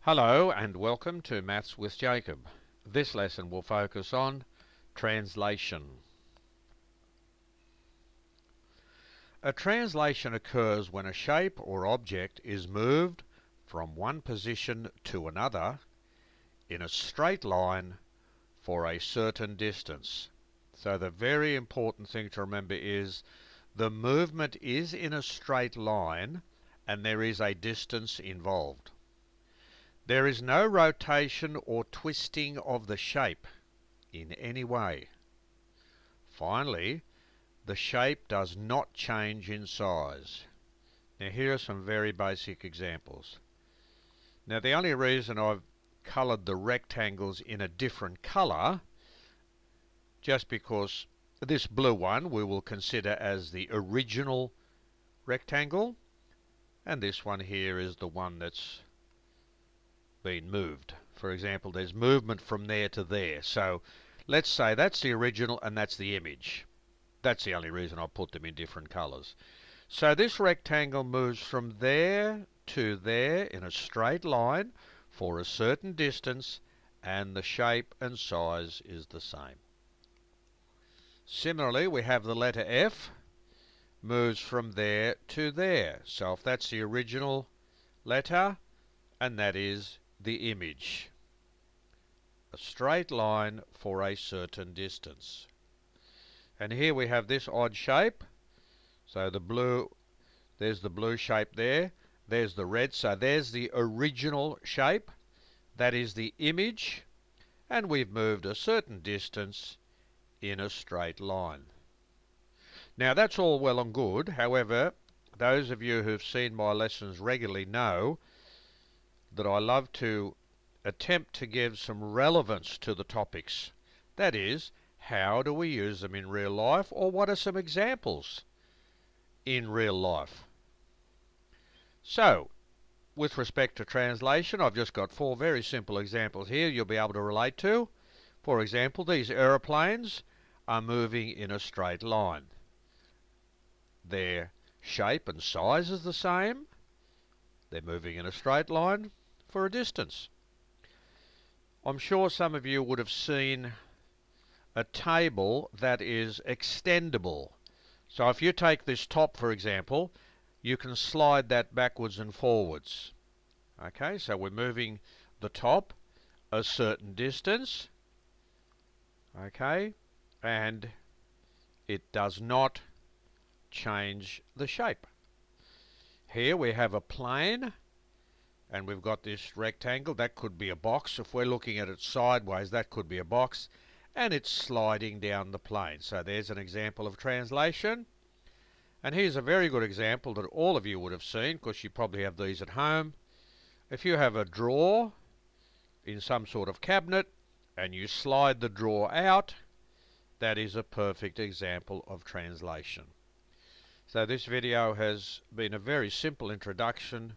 Hello and welcome to Maths with Jacob. This lesson will focus on translation. A translation occurs when a shape or object is moved from one position to another in a straight line for a certain distance. So the very important thing to remember is the movement is in a straight line and there is a distance involved. There is no rotation or twisting of the shape in any way. Finally, the shape does not change in size. Now here are some very basic examples. Now the only reason I've coloured the rectangles in a different colour, just because this blue one we will consider as the original rectangle, and this one here is the one that's been moved. For example, there's movement from there to there. So let's say that's the original and that's the image. That's the only reason I put them in different colours. So this rectangle moves from there to there in a straight line for a certain distance, and the shape and size is the same. Similarly, we have the letter F moves from there to there. So if that's the original letter, and that is the image. A straight line for a certain distance. And here we have this odd shape. So the blue, there's the blue shape there. There's the red. So there's the original shape. That is the image. And we've moved a certain distance in a straight line. Now that's all well and good. However, those of you who've seen my lessons regularly know that I love to attempt to give some relevance to the topics. That is, how do we use them in real life, or what are some examples in real life? So, with respect to translation, I've just got 4 very simple examples here you'll be able to relate to. For example, these aeroplanes are moving in a straight line. Their shape and size is the same. They're moving in a straight line for a distance. I'm sure some of you would have seen a table that is extendable. So if you take this top, for example, you can slide that backwards and forwards. Okay, so we're moving the top a certain distance. Okay, and it does not change the shape. Here we have a plane, and we've got this rectangle. That could be a box. If we're looking at it sideways, that could be a box, and it's sliding down the plane. So there's an example of translation. And here's a very good example that all of you would have seen, because you probably have these at home. If you have a drawer in some sort of cabinet and you slide the drawer out, that is a perfect example of translation. So this video has been a very simple introduction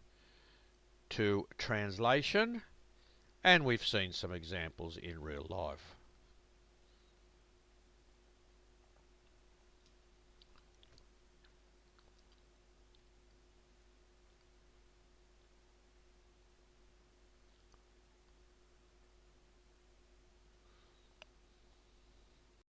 to translation, and we've seen some examples in real life.